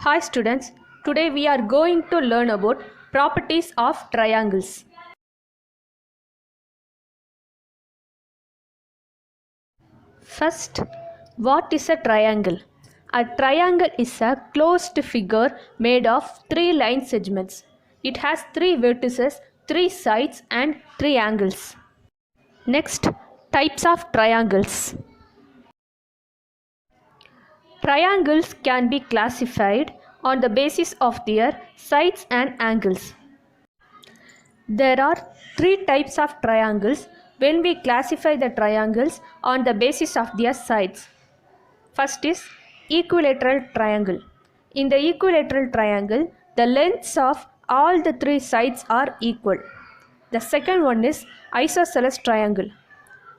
Hi students, today we are going to learn about properties of triangles. First, what is a triangle? A triangle is a closed figure made of three line segments. It has three vertices, three sides and three angles. Next, types of triangles. Triangles can be classified on the basis of their sides and angles. There are three types of triangles when we classify the triangles on the basis of their sides. First is equilateral triangle. In the equilateral triangle, the lengths of all the three sides are equal. The second one is isosceles triangle.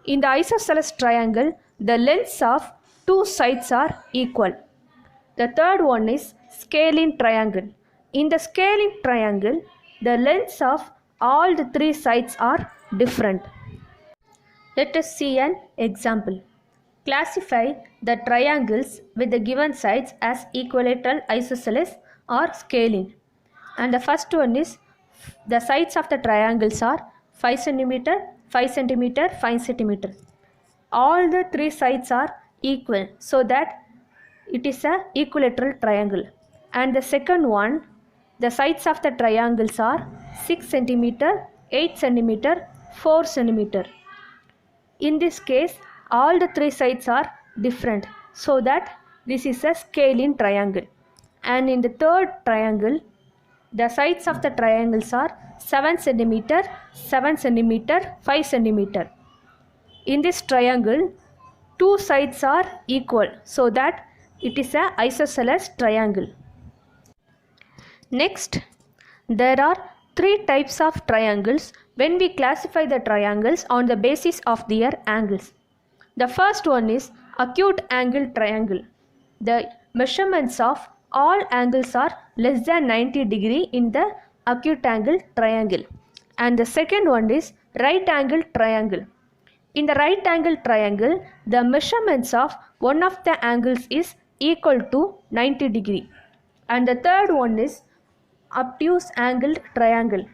In the isosceles triangle, the lengths of two sides are equal. The third one is scalene triangle. In the scalene triangle, the lengths of all the three sides are different. Let us see an example. Classify the triangles with the given sides as equilateral, isosceles or scalene. And the first one is the sides of the triangles are 5 cm, 5 cm, 5 cm. All the three sides are equal, so that it is a equilateral triangle. And the second one, the sides of the triangles are 6 cm, 8 cm, 4 cm. In this case, all the three sides are different, so that this is a scalene triangle. And in the third triangle, the sides of the triangles are 7 cm, 7 cm, 5 cm. In this triangle, two sides are equal, so that it is an isosceles triangle. Next, there are three types of triangles when we classify the triangles on the basis of their angles. The first one is acute angle triangle. The measurements of all angles are less than 90 degree in the acute angle triangle. And the second one is right angle triangle. In the right angle triangle, the measurements of one of the angles is equal to 90 degree. And the third one is obtuse angled triangle.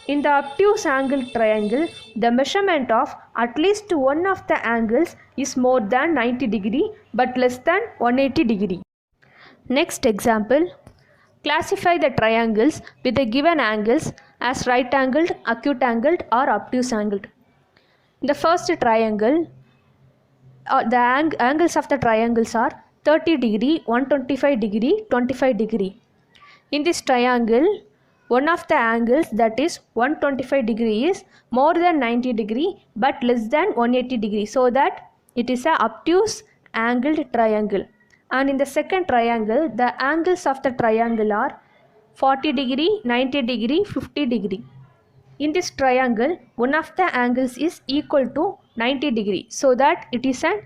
In the obtuse angle triangle, the measurement of at least one of the angles is more than 90 degree but less than 180 degree. Next example, classify the triangles with the given angles as right angled, acute angled or obtuse angled. In the first triangle, the angles of the triangles are 30 degree, 125 degree, 25 degree. In this triangle, one of the angles, that is 125 degree, is more than 90 degree but less than 180 degree, so that it is a obtuse angled triangle. And in the second triangle, the angles of the triangle are 40 degree, 90 degree, 50 degree. In this triangle, one of the angles is equal to 90 degree, so that it is a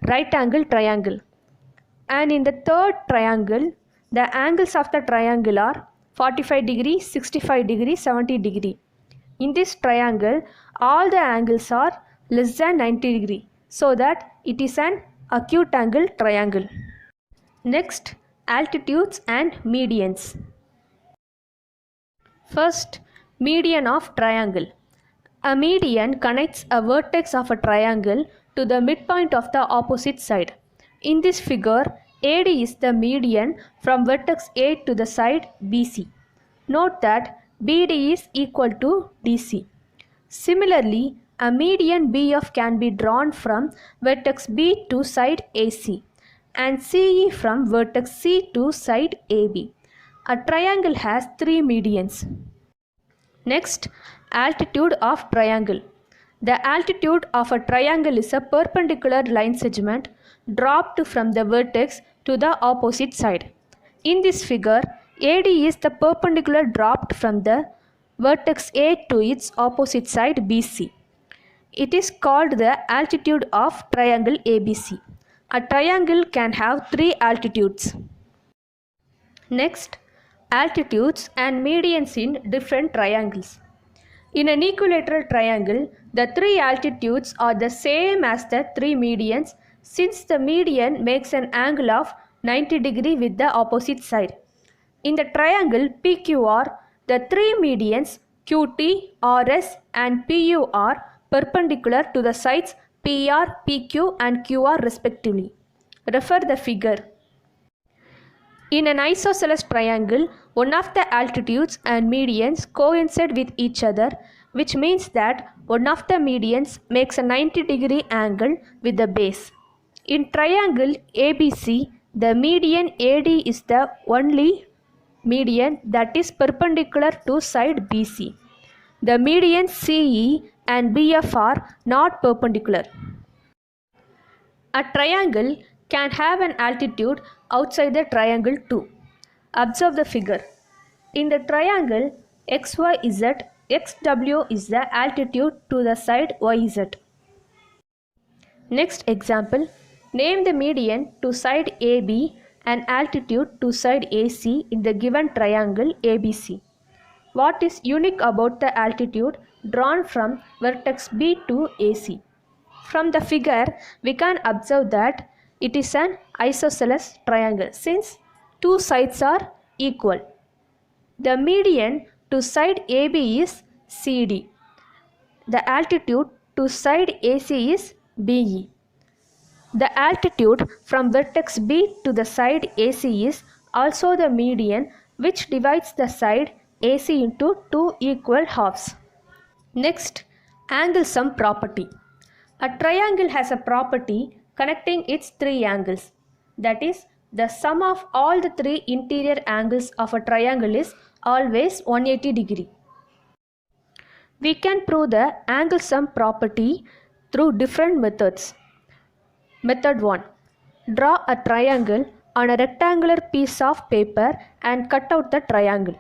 right angle triangle. And in the third triangle, the angles of the triangle are 45 degree, 65 degree, 70 degree. In this triangle, all the angles are less than 90 degree, so that it is an acute angle triangle. Next, altitudes and medians. First, median of triangle. A median connects a vertex of a triangle to the midpoint of the opposite side. In this figure, AD is the median from vertex A to the side BC. Note that BD is equal to DC. Similarly, a median BF can be drawn from vertex B to side AC and CE from vertex C to side AB. A triangle has three medians. Next, altitude of triangle. The altitude of a triangle is a perpendicular line segment dropped from the vertex to the opposite side. In this figure, AD is the perpendicular dropped from the vertex A to its opposite side BC. It is called the altitude of triangle ABC. A triangle can have three altitudes. Next, altitudes and medians in different triangles. In an equilateral triangle, the three altitudes are the same as the three medians, since the median makes an angle of 90 degree with the opposite side. In the triangle PQR, the three medians QT, RS and PU are perpendicular to the sides PR, PQ and QR respectively. Refer the figure. In an isosceles triangle, one of the altitudes and medians coincide with each other, which means that one of the medians makes a 90 degree angle with the base. In triangle ABC, the median AD is the only median that is perpendicular to side BC. The medians CE and BF are not perpendicular. A triangle can have an altitude outside the triangle too. Observe the figure. In the triangle XYZ, XW is the altitude to the side YZ. Next example, name the median to side AB and altitude to side AC in the given triangle ABC. What is unique about the altitude drawn from vertex B to AC? From the figure, we can observe that it is an isosceles triangle since two sides are equal. The median to side AB is CD. The altitude to side AC is BE. The altitude from vertex B to the side AC is also the median, which divides the side AC into two equal halves. Next, angle sum property. A triangle has a property connecting its three angles. That is, the sum of all the three interior angles of a triangle is always 180 degree. We can prove the angle sum property through different methods. Method 1. Draw a triangle on a rectangular piece of paper and cut out the triangle.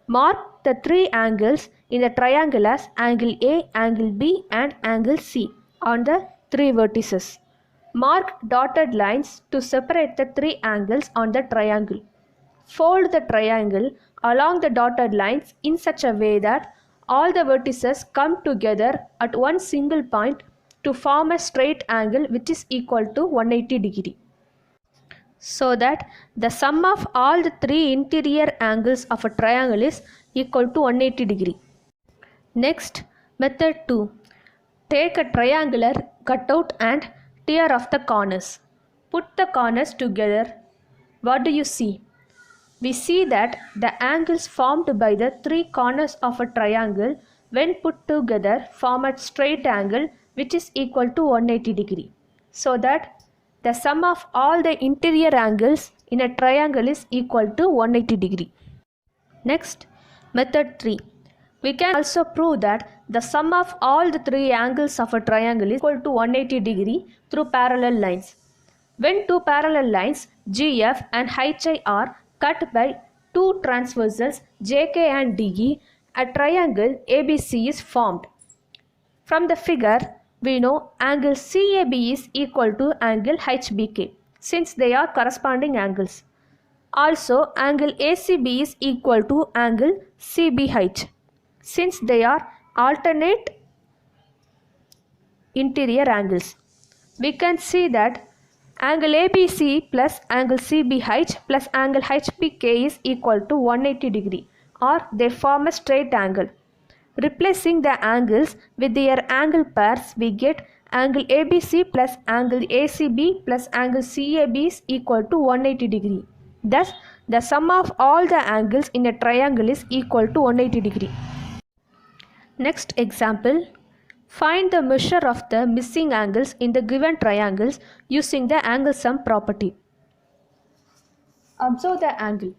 Mark the three angles in the triangle as angle A, angle B and angle C on the three vertices. Mark dotted lines to separate the three angles on the triangle. Fold the triangle along the dotted lines in such a way that all the vertices come together at one single point to form a straight angle which is equal to 180 degree. So that the sum of all the three interior angles of a triangle is equal to 180 degree. Next, method 2. Take a triangular cutout and tear off the corners. Put the corners together. What do you see? We see that the angles formed by the three corners of a triangle when put together form a straight angle which is equal to 180 degree. So that the sum of all the interior angles in a triangle is equal to 180 degree. Next, method 3. We can also prove that the sum of all the three angles of a triangle is equal to 180 degree through parallel lines. When two parallel lines GF and HI are cut by two transversals JK and DE, a triangle ABC is formed. From the figure, we know angle CAB is equal to angle HBK since they are corresponding angles. Also, angle ACB is equal to angle CBH since they are alternate interior angles. We can see that angle ABC plus angle CBH plus angle HBK is equal to 180 degree or they form a straight angle. Replacing the angles with their angle pairs, we get angle ABC plus angle ACB plus angle CAB is equal to 180 degree. Thus, the sum of all the angles in a triangle is equal to 180 degree. Next example. Find the measure of the missing angles in the given triangles using the angle sum property. Observe the angle.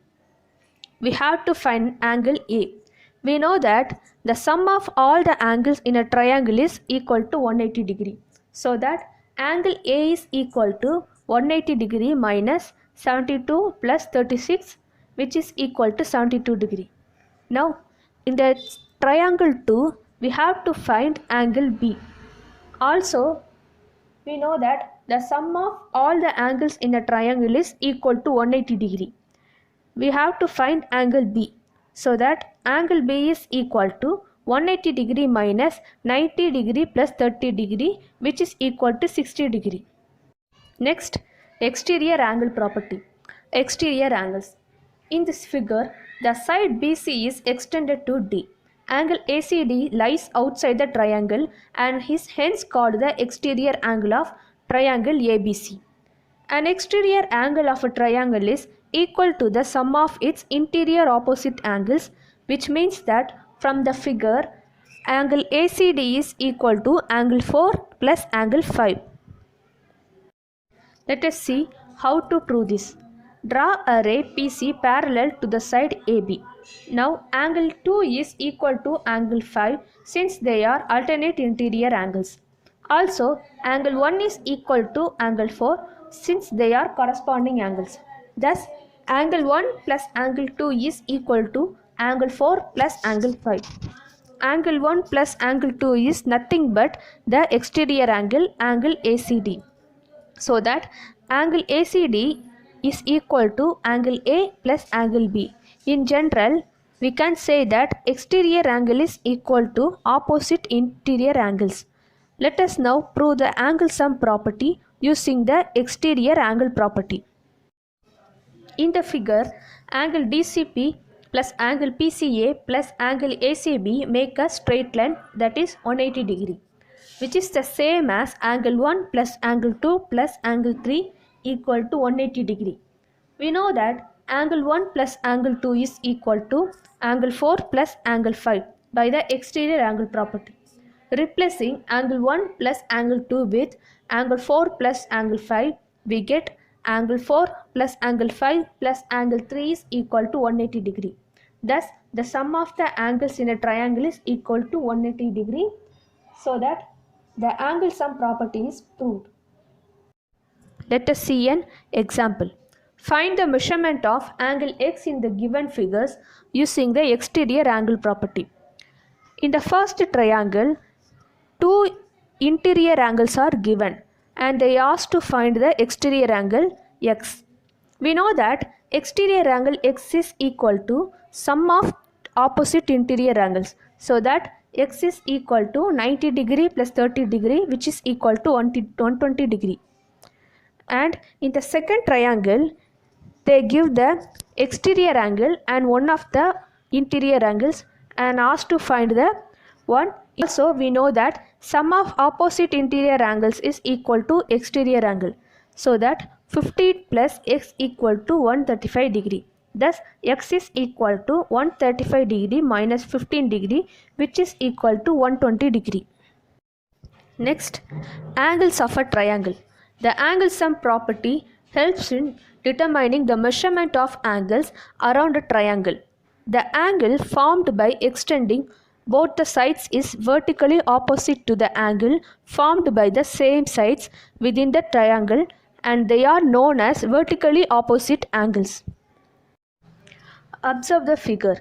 We have to find angle A. We know that the sum of all the angles in a triangle is equal to 180 degree. So that angle A is equal to 180 degree minus 72 plus 36 which is equal to 72 degree. Now in the triangle 2 we have to find angle B. Also we know that the sum of all the angles in a triangle is equal to 180 degree. We have to find angle B. So that angle B is equal to 180 degree minus 90 degree plus 30 degree which is equal to 60 degree. Next, exterior angle property. Exterior angles. In this figure, the side BC is extended to D. Angle ACD lies outside the triangle and is hence called the exterior angle of triangle ABC. An exterior angle of a triangle is equal to the sum of its interior opposite angles, which means that from the figure, angle ACD is equal to angle 4 plus angle 5. Let us see how to prove this. Draw a ray PC parallel to the side AB. Now angle 2 is equal to angle 5 since they are alternate interior angles. Also angle 1 is equal to angle 4 since they are corresponding angles. Thus angle 1 plus angle 2 is equal to angle 4 plus angle 5. Angle 1 plus angle 2 is nothing but the exterior angle ACD. So that angle ACD is equal to angle A plus angle B. In general, we can say that exterior angle is equal to opposite interior angles. Let us now prove the angle sum property using the exterior angle property. In the figure, angle DCP plus angle PCA plus angle ACB make a straight line, that is 180 degree, which is the same as angle 1 plus angle 2 plus angle 3 equal to 180 degree. We know that angle 1 plus angle 2 is equal to angle 4 plus angle 5 by the exterior angle property. Replacing angle 1 plus angle 2 with angle 4 plus angle 5, we get angle 4 plus angle 5 plus angle 3 is equal to 180 degree. Thus, the sum of the angles in a triangle is equal to 180 degree, so that the angle sum property is proved. Let us see an example. Find the measurement of angle x in the given figures using the exterior angle property. In the first triangle, two interior angles are given and they asked to find the exterior angle x. We know that exterior angle x is equal to sum of opposite interior angles, so that x is equal to 90 degree plus 30 degree, which is equal to 120 degree. And in the second triangle, they give the exterior angle and one of the interior angles and asked to find the one. Also, we know that sum of opposite interior angles is equal to exterior angle, so that 50 plus x equal to 135 degree. Thus, x is equal to 135 degree minus 15 degree, which is equal to 120 degree. Next, angles of a triangle. The angle sum property helps in determining the measurement of angles around a triangle. The angle formed by extending both the sides is vertically opposite to the angle formed by the same sides within the triangle, and they are known as vertically opposite angles. Observe the figure.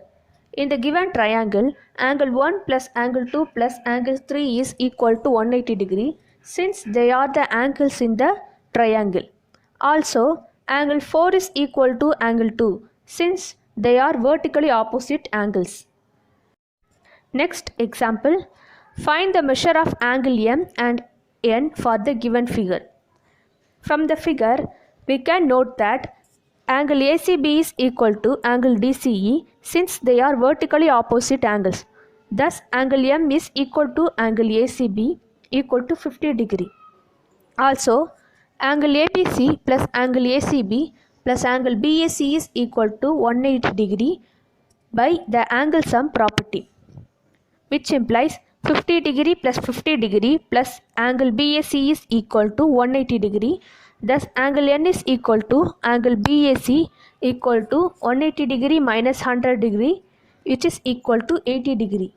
In the given triangle, angle 1 plus angle 2 plus angle 3 is equal to 180 degree since they are the angles in the triangle. Also, angle 4 is equal to angle 2 since they are vertically opposite angles. Next example, find the measure of angle M and N for the given figure. From the figure, we can note that angle ACB is equal to angle DCE since they are vertically opposite angles. Thus, angle M is equal to angle ACB equal to 50 degree. Also, angle APC plus angle ACB plus angle BAC is equal to 180 degree by the angle sum property, which implies 50 degree plus 50 degree plus angle BAC is equal to 180 degree. Thus, angle N is equal to angle BAC equal to 180 degree minus 100 degree, which is equal to 80 degree.